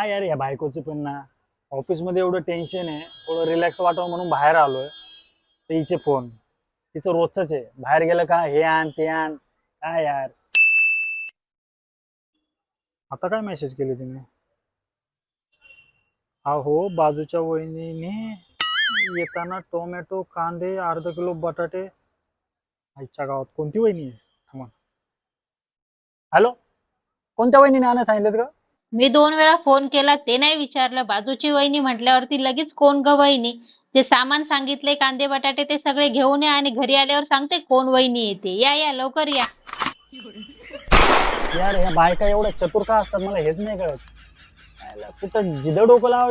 काय यार या बायकोचं पण ना, ऑफिस मध्ये एवढं टेन्शन आहे, थोडं रिलॅक्स वाटावं म्हणून बाहेर आलोय. तर हिचे फोन, तिचं रोजच आहे, बाहेर गेलं का हे आण ते आण. काय यार, आता काय मेसेज केली तिने? अहो बाजूच्या वहिनीने येताना टोमॅटो कांदे अर्धा किलो बटाटे. आईच्या गावात कोणती वहिनी आहे? थांबा. हॅलो, कोणत्या वहिनीने आणायला सांगितलं का? मी 2 वेळा फोन केला ते नाही विचारलं. बाजूची वहिनी म्हटल्यावरती लगेच कोण ग वहिनी? जे सामान सांगितले कांदे बटाटे ते सगळे घेऊन या आणि घरी आल्यावर सांगते कोण वहिनी येते. या या लवकर या. यार ह्या बायका एवढ्या चतुर का असतात मला हेच नाही कळत. याला कुठं जिथं डोकं लावायचं